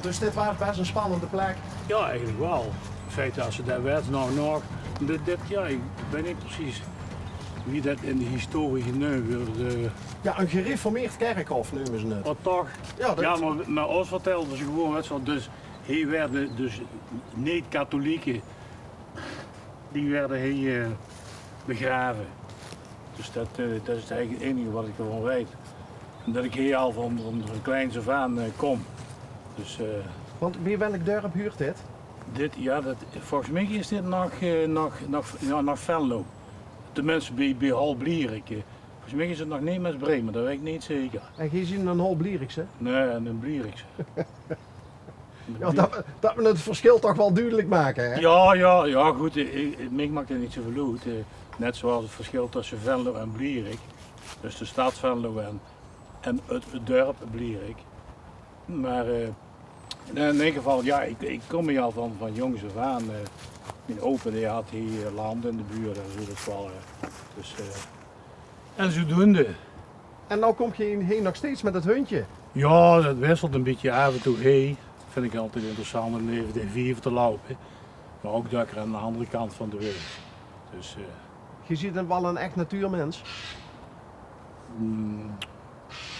Dus dit was best een spannende plek. Ja, eigenlijk wel. In feite, als ze daar werd, nou nog. Ja, ik weet niet precies wie dat in de historie genoemd wordt. Ja, een gereformeerd kerkhof noemen ze het. Wat toch? Ja, dat... Ja, maar ons vertelden ze gewoon, weet je wel, dus hier werden dus niet-katholieken, die werden hier begraven. Dus dat is eigenlijk het enige wat ik ervan weet. En dat ik hier al van kleins af aan kom. Dus, Want bij welk dorp huurt dit? Volgens mij is dit nog Venlo. Tenminste bij Holblierik. Volgens mij is het nog niet met Bremen, dat weet ik niet zeker. En je ziet een Holblierikse? Nee, een Blierikse. Ja, dat we het verschil toch wel duidelijk maken, hè? Ja, goed. Ik maak er niet zoveel uit. Net zoals het verschil tussen Venlo en Blierik. Dus de stad Venlo en het dorp Blierik. Maar in ieder geval, ja, ik kom hier al van jongs af aan. Mijn opa die had hier land in de buurt en zo. Dat wel, en zodoende. En nou kom je heen nog steeds met het hondje. Ja, dat wisselt een beetje af en toe heen. Vind ik altijd interessant om even de vier te lopen. Maar ook dat ik er aan de andere kant van de weg. Dus, je ziet hem wel een echt natuurmens.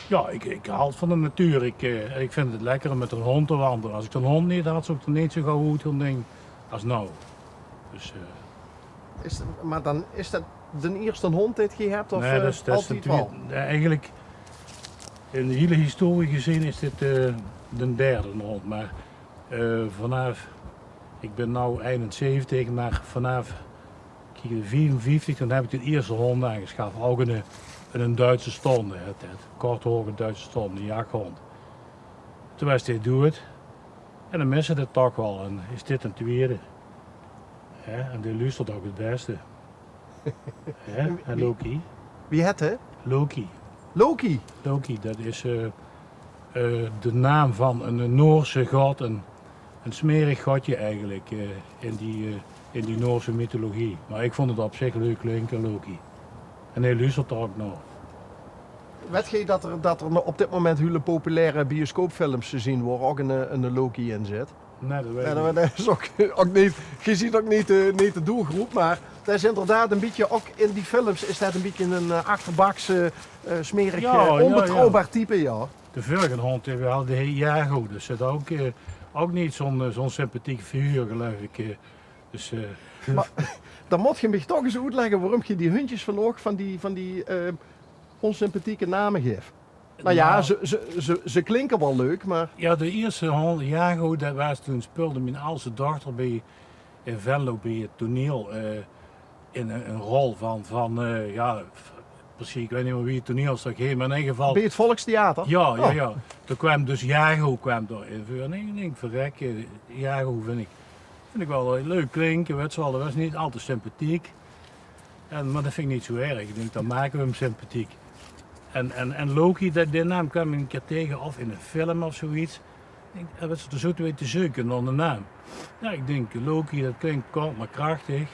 Ja, ik hou van de natuur. Ik vind het lekker om met een hond te wandelen. Als ik een hond niet had, zou ik er niet zo gauw uit gaan ding als nou. Dus, maar dan is dat de eerste hond dit je hebt? Of nee, dat is altijd wel? Eigenlijk, in de hele historie gezien is dit de derde hond. Maar vanaf, ik ben nu 71, maar vanaf 54 dan heb ik de eerste hond aangeschaft. Ook een Duitse stonde, het korthoorige Duitse stonde, een jachthond. Toen was dit dood en dan missen het toch wel en is dit een tweede. Ja, en die luistert ook het beste. Ja, en Loki. Wie het, hè? Loki. Loki? Loki, dat is de naam van een Noorse god, een smerig godje eigenlijk in die Noorse mythologie. Maar ik vond het op zich leuk klinken, Loki. En hij luistert ook nog. Weet je dat er op dit moment hele populaire bioscoopfilms te zien worden, ook een Loki in zit? Nee, dat weet ik Nee, niet. dat is ook niet, je ziet ook niet de doelgroep, maar dat is inderdaad een beetje, ook in die films is dat een beetje een achterbakse, smerig, onbetrouwbaar type, ja. De vorige hond hebben we al de heer Jago, dus dat ook niet zo'n sympathieke figuur geloof ik. Dus, Maar dan moet je me toch eens uitleggen waarom je die hondjes van die onsympathieke namen geeft. Nou ja, ze klinken wel leuk, maar... Ja, de eerste hond, Jago, dat was toen speelde mijn oudste dochter in Venlo bij het toneel in een rol van precies, ik weet niet meer wie het toneelstuk heet, maar in ieder geval... Bij het Volkstheater? Ja. Toen kwam dus Jago erin voor en ik denk, verrek, Jago vind ik wel leuk klinken, weet je wel, dat was niet altijd sympathiek. Maar dat vind ik niet zo erg, ik denk, dan maken we hem sympathiek. En Loki, die naam kwam ik een keer tegen, of in een film of zoiets. Ik denk, wat ze er zo te weten zoeken dan de naam. Ja, ik denk, Loki, dat klinkt kort maar krachtig.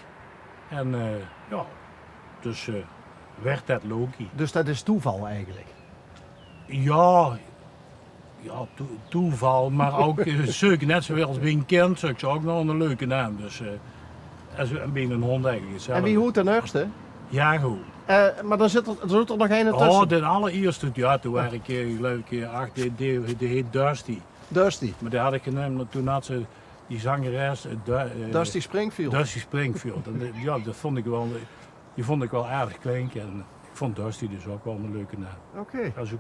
En dus werd dat Loki. Dus dat is toeval eigenlijk? Ja, toeval, maar ook zoeken, net zoals bij een kind, zoek ze ook nog een leuke naam. Dus en bij een hond eigenlijk hetzelfde. En wie hoort ten eerste? Jago. Maar dan zit er nog een tussen. Oh, de allereerste, ja, toen was ik geloof ik 8, die heet Dusty. Dusty. Maar die had ik genomen, toen had ze die zangeres... Dusty Springfield. Dusty Springfield. En ja, die vond ik wel aardig klinken. En ik vond Dusty dus ook wel een leuke naam. Oké. Ja, zo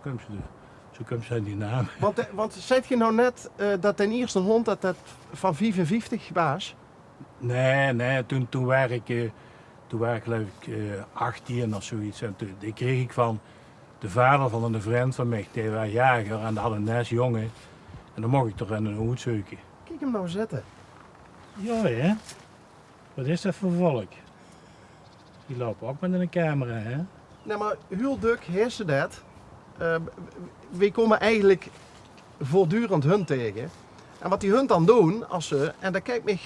komt ze aan die naam. Want zei je nou net dat ten eerste hond dat van 55 was? Nee, toen was ik geloof ik 18 of zoiets. En toen die kreeg ik van de vader van een vriend van mij, die was jager en die had een nest jongen. En dan mocht ik er in een hoed zoeken. Kijk hem nou zitten. Ja, hè? Wat is dat voor volk? Die lopen ook met een camera, hè? Nee, maar heel druk heeft ze dat. We komen eigenlijk voortdurend hun tegen. En wat die hun dan doen, en dat kan ik me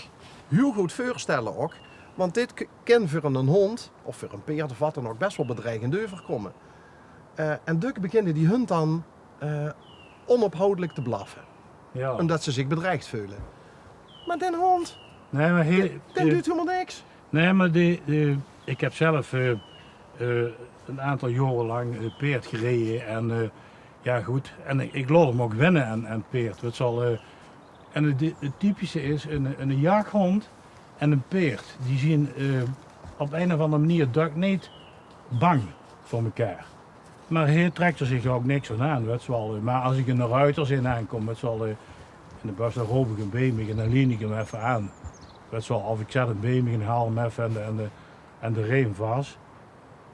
heel goed voorstellen ook. Want dit kan voor een hond, of voor een peert of wat dan ook, best wel bedreigend overkomen. En duk beginnen die hund dan onophoudelijk te blaffen. Ja. Omdat ze zich bedreigd voelen. Maar den hond, Nee, maar den doet helemaal niks. nee, maar ik heb zelf een aantal jaren lang peert gereden. En ja goed, en ik laat hem ook wennen aan peert. En het typische is, een jaaghond en een peert, die zien op een of andere manier niet bang voor elkaar. Maar hij trekt er zich ook niks van aan. Weet je wel. Maar als ik in de ruiters in aankom, weet je wel, in de bus, dan roep ik een beemig en dan lien ik hem even aan. Weet je wel, of ik zet een beemig en haal hem even en de reem vast.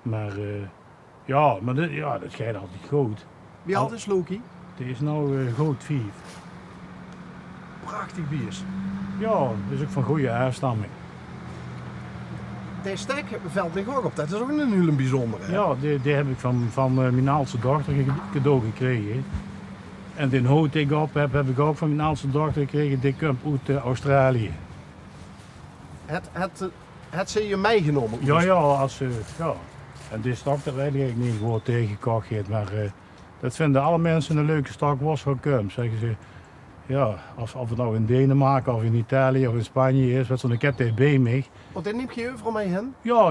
Maar ja, maar dat gaat altijd goed. Wie had is Loki? Het is nou groot 5. Prachtig bier. Ja, dat is ook van goede afstamming. Deze stek valt me ook op. Dat is ook een hele bijzondere. Ja, die heb ik van mijn oudste dochter cadeau gekregen. En die hout die ik op heb ik ook van mijn oudste dochter gekregen. Die komt uit Australië. Het ze je meegenomen? Ja, ja. En die stok, dat weet ik niet gewoon tegengekocht heeft. Maar dat vinden alle mensen een leuke stok was voor kump. Zeggen ze, ja, of het nou in Denemarken of in Italië of in Spanje is. Ik heb die bij me. Want daar neem je overal mee hen? Ja,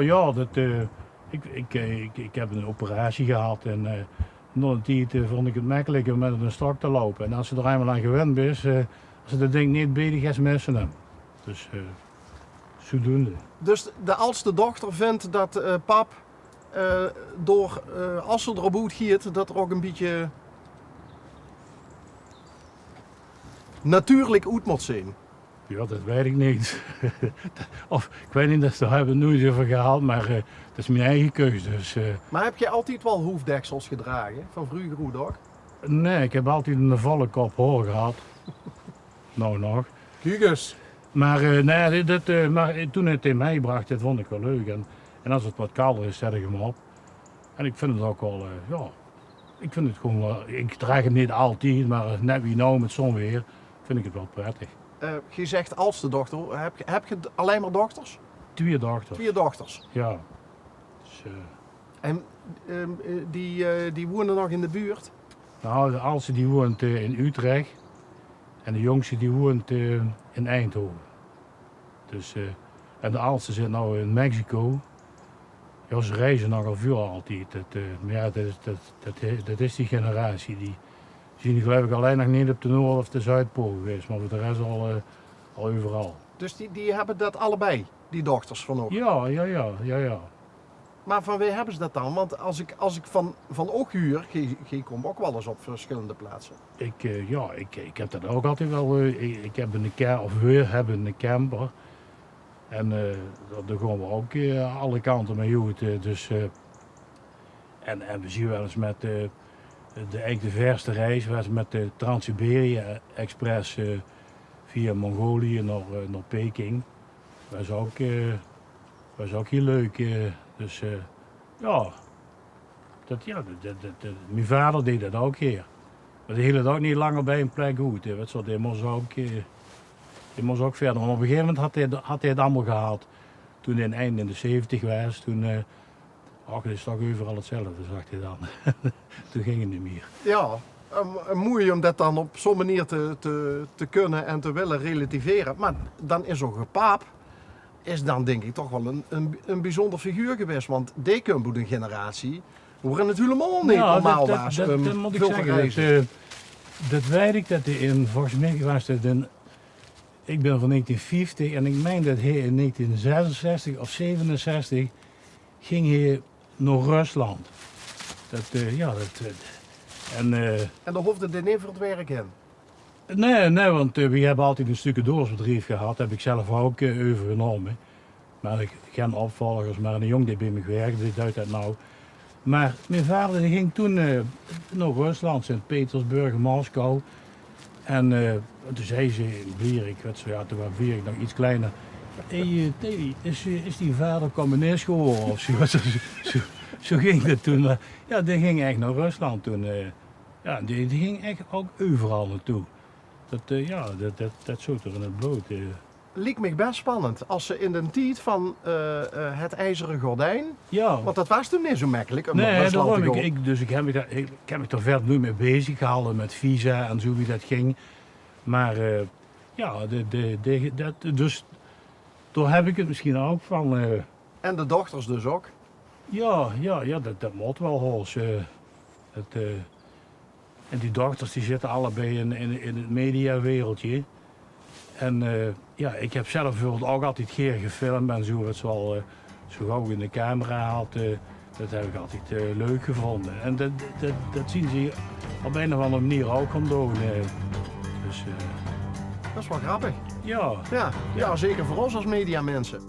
ik heb een operatie gehad en nog een tijd vond ik het makkelijker met een stok te lopen. En als ze er eenmaal aan gewend is, als ze dat ding niet bezig is, missen hem. Dus zodoende. Dus de oudste dochter vindt dat pap, als ze erop uit giet, dat er ook een beetje natuurlijk uit moet zijn. Ja, dat weet ik niet. Of ik weet niet, daar hebben we nooit over gehaald, maar dat is mijn eigen keuze. Dus, Maar heb je altijd wel hoefdeksels gedragen, van vroeger hoe ook? nee, ik heb altijd een volle kop hoor gehad. Nou nog. Kijk eens. Maar, nee, maar toen het in mij bracht, dat vond ik wel leuk. En als het wat kouder is, zet ik hem op. En ik vind het ook wel, ja, ik vind het gewoon wel, ik draag het niet altijd, maar net wie nou met zo'n weer, vind ik het wel prettig. Je zegt oudste dochter, heb je alleen maar dochters? 2 dochters. 4 dochters. Ja. Dus, En die wonen nog in de buurt? nou, de oudste die woont in Utrecht en de jongste die woont in Eindhoven. Dus, en de oudste zit nou in Mexico. Ja, ze reizen nogal veel altijd. Maar ja, dat is die generatie. Die zien geloof ik alleen nog niet op de Noord- of de Zuidpool geweest, maar voor de rest al overal. Dus die hebben dat allebei, die dochters van ook? Ja. Maar van wie hebben ze dat dan? Want als ik van ook huur, je komt ook wel eens op verschillende plaatsen. Ik heb dat ook altijd wel. Ik heb we hebben een camper. En daar gaan we ook alle kanten mee uit. Dus, en we zien wel eens met de verste reis, was met de Trans-Siberië Express via Mongolië naar Peking. Was ook heel leuk. Dus ja, mijn vader deed dat ook hier. Maar die hield ook niet langer bij een plek goed. Die moest ook verder. Maar op een gegeven moment had hij het allemaal gehaald. Toen hij eind in de 70 was, toen het is toch overal hetzelfde, zag hij dan. Toen ging het niet meer. Ja, moeilijk om dat dan op zo'n manier te kunnen en te willen relativeren. Maar dan is zo'n paap, is dan denk ik toch wel een bijzonder figuur geweest. Want de generatie, waarin het helemaal niet normaal was. Dat moet ik zeggen. Dat weet ik, volgens mij was het ik ben van 1950 en ik meen dat hij in 1966 of 67 ging hij naar Rusland. En daar hoefde de niet voor het werk in. Nee, want we hebben altijd een stucadoorsbedrijf gehad, dat heb ik zelf ook overgenomen. Maar ik geen opvolgers, maar een jong die bij me gewerkt, die duidt dat nou. Maar mijn vader die ging toen naar Rusland, Sint-Petersburg, Moskou. En toen zei ze in Vlierik, toen was Vlierik nog iets kleiner. Hey, is die vader communist geworden of zo? Zo ging het toen. Maar ja, die ging echt naar Rusland toen. Ja, die ging echt ook overal naartoe. Dat zoet er in het bloed. Liep me best spannend. Als ze in de tijd van het ijzeren gordijn, ja. Want dat was toen niet zo makkelijk om naar Nee, Rusland te daarom. gaan. Ik heb me er verder nu mee bezig gehouden met visa en zo wie dat ging. Maar ja, dus daar heb ik het misschien ook van. En de dochters dus ook. Ja, dat moet wel hoor. En die dochters die zitten allebei in het mediawereldje. En ja, ik heb zelf bijvoorbeeld ook altijd keer gefilmd en zo, wat ze al zo gauw in de camera had. Dat heb ik altijd leuk gevonden. En dat zien ze op een of andere manier ook om doen. Dus Dat is wel grappig. ja. Ja, zeker voor ons als mediamensen.